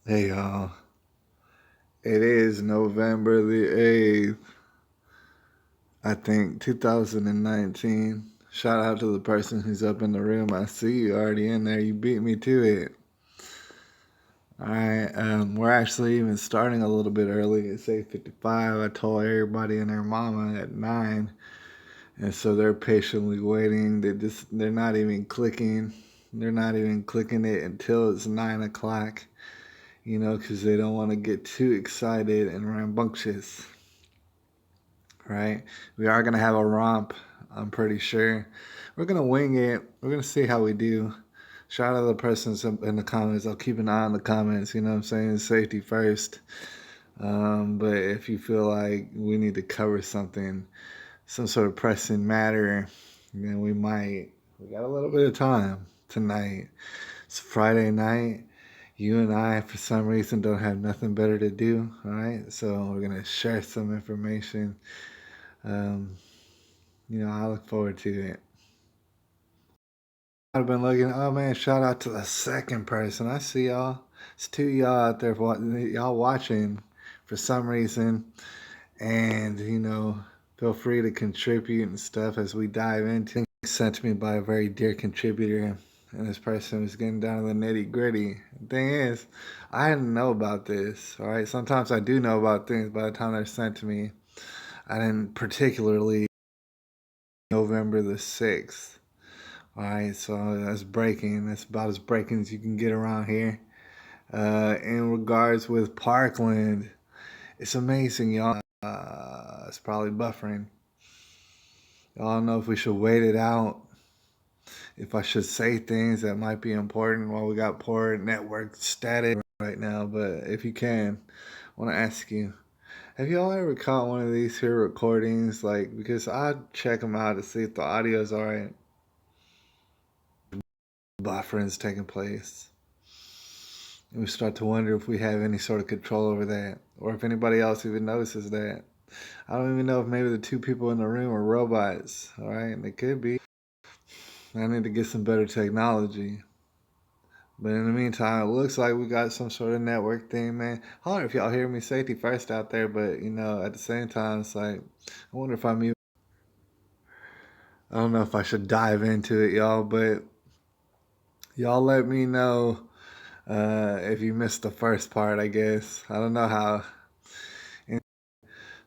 Hey y'all, it is November the 8th, I think 2019. Shout out to the person who's up in the room. I see you already in there. You beat me to it. Alright, we're actually even starting a little bit early. It's 8:55. I told everybody and their mama at 9. And so they're patiently waiting. They're not even clicking. They're not even clicking it until it's 9 o'clock, because they don't want to get too excited and rambunctious. Right? We are going to have a romp, I'm pretty sure. We're going to wing it. We're going to see how we do. Shout out to the persons in the comments. I'll keep an eye on the comments. You know what I'm saying? Safety first. But if you feel like we need to cover something, some sort of pressing matter, then we might. We got a little bit of time tonight. It's Friday night. You and I, for some reason, don't have nothing better to do. All right. So we're going to share some information. Um, I look forward to it. I've been looking. Oh man, shout out to the second person. I see y'all. It's two y'all out there, y'all watching for some reason, and feel free to contribute and stuff as we dive into. Sent to me by a very dear contributor, and this person was getting down to the nitty gritty. The thing is, I didn't know about this. All right, sometimes I do know about things by the time they're sent to me. I didn't particularly November the 6th. All right, so that's breaking. That's about as breaking as you can get around here. In regards with Parkland, it's amazing, y'all. It's probably buffering. I don't know if we should wait it out. If I should say things that might be important while we got poor network status right now. But if you can, I want to ask you: have y'all ever caught one of these here recordings? Like, because I check them out to see if the audio's alright. Buffering's taking place. And we start to wonder if we have any sort of control over that, or if anybody else even notices that. I don't even know if maybe the two people in the room are robots, all right? And they could be. I need to get some better technology. But in the meantime, it looks like we got some sort of network thing, man. I wonder if y'all hear me safety first out there, but at the same time, it's like, I wonder if I'm even. I don't know if I should dive into it, y'all, but y'all let me know if you missed the first part, I guess. I don't know how.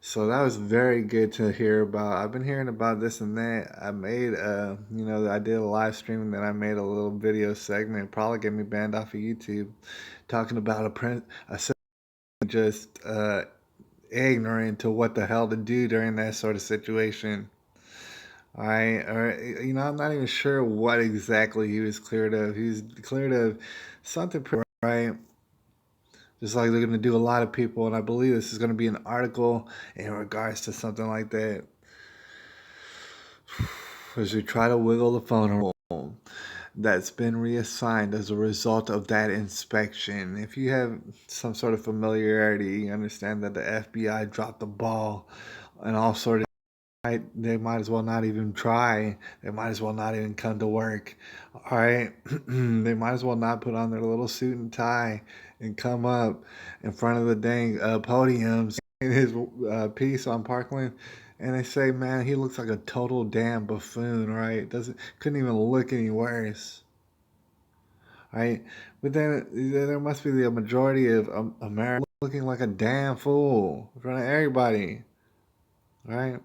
So that was very good to hear about. I've been hearing about this and that. I made, I did a live stream and then I made a little video segment. Probably get me banned off of YouTube, talking about a just ignorant to what the hell to do during that sort of situation. All right, or I'm not even sure what exactly he was cleared of. He was cleared of something, right? Just like they're going to do a lot of people, and I believe this is going to be an article in regards to something like that. As we try to wiggle the phone around that's been reassigned as a result of that inspection. If you have some sort of familiarity, you understand that the FBI dropped the ball and all sort of they might as well not even try. They might as well not even come to work. All right. They might as well not put on their little suit and tie and come up in front of the dang podiums in his piece on Parkland. And they say, man, he looks like a total damn buffoon, right? Doesn't couldn't even look any worse, right? But then there must be the majority of America looking like a damn fool in front of everybody, right?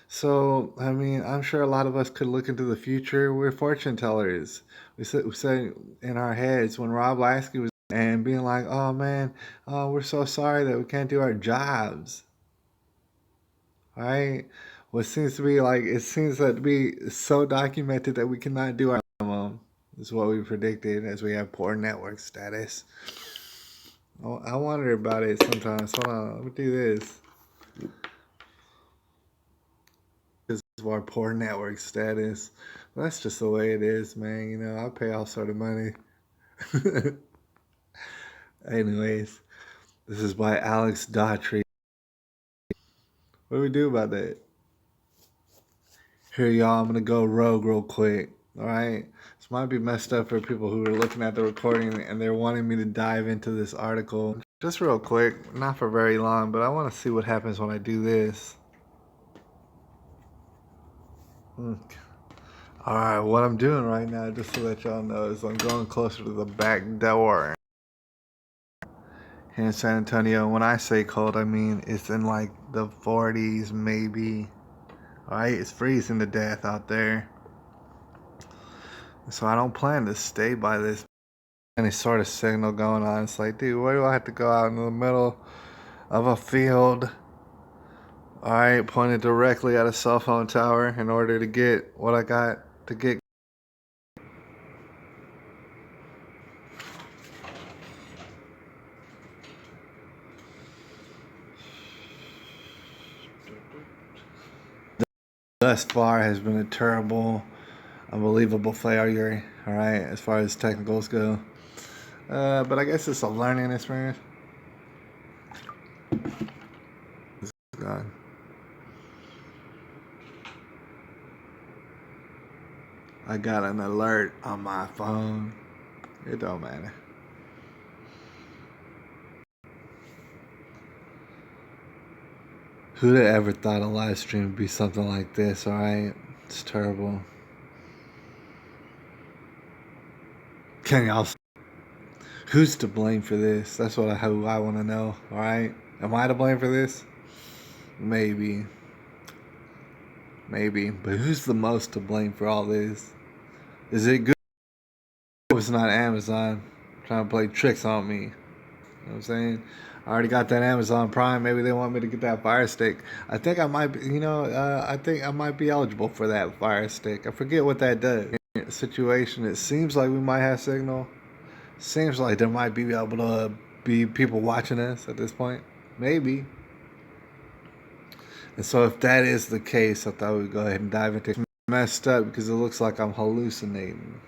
So, I mean, I'm sure a lot of us could look into the future. We're fortune tellers. We said in our heads when Rob Lasky was and being like, "Oh man, we're so sorry that we can't do our jobs." Right? What seems to be like it seems to be so documented that we cannot do our minimum is what we predicted as we have poor network status. Oh, I wonder about it sometimes. Hold on, let me do this. Because of our poor network status. That's just the way it is, man. I pay all sort of money. Anyways, this is by Alex Daughtry. What do we do about that? Here, y'all, I'm going to go rogue real quick. All right. This might be messed up for people who are looking at the recording and they're wanting me to dive into this article. Just real quick, not for very long, but I want to see what happens when I do this. Alright, what I'm doing right now, just to let y'all know, is I'm going closer to the back door here in San Antonio. When I say cold, I mean it's in like the 40s maybe. Alright, it's freezing to death out there. So I don't plan to stay by this any sort of signal going on. It's like, dude, why do I have to go out in the middle of a field, alright, pointed directly at a cell phone tower in order to get what I got to get? Thus far has been a terrible, unbelievable failure, alright, as far as technicals go. But I guess it's a learning experience. God. I got an alert on my phone. It don't matter. Who'd have ever thought a live stream would be something like this, alright? It's terrible. Can y'all? Who's to blame for this? That's what I want to know, alright? Am I to blame for this? Maybe. Maybe. But who's the most to blame for all this? Is it good? I hope it's not Amazon trying to play tricks on me. You know what I'm saying? I already got that Amazon Prime. Maybe they want me to get that Fire Stick. I think I might be, I think I might be eligible for that Fire Stick. I forget what that does. Situation, it seems like we might have signal. Seems like there might be able to be people watching us at this point. Maybe. And so if that is the case, I thought we'd go ahead and dive into it. Messed up because it looks like I'm hallucinating.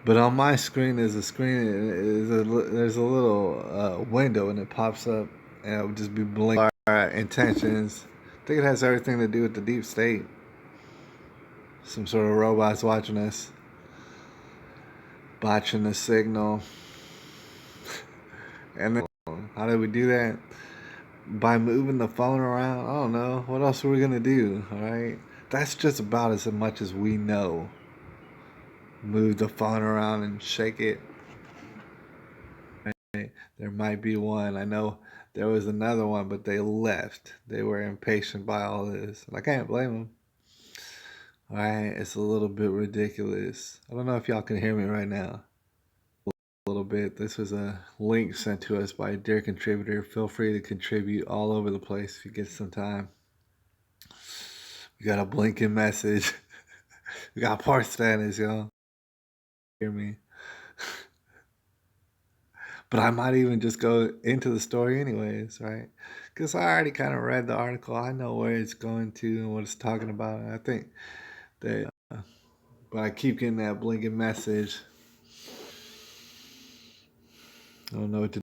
But on my screen there's there's a little window and it pops up and it would just be blinking our intentions. I think it has everything to do with the deep state. Some sort of robots watching us, botching the signal. And then how did we do that? By moving the phone around. I don't know. What else are we gonna do? Alright? That's just about as much as we know. Move the phone around and shake it. There might be one. I know there was another one, but they left. They were impatient by all this. And I can't blame them. Alright, it's a little bit ridiculous. I don't know if y'all can hear me right now. A little bit. This was a link sent to us by a dear contributor. Feel free to contribute all over the place if you get some time. We got a blinking message. We got part status, y'all. Hear me? But I might even just go into the story anyways, right? Because I already kind of read the article. I know where it's going to and what it's talking about. And I think that, but I keep getting that blinking message. I don't know what to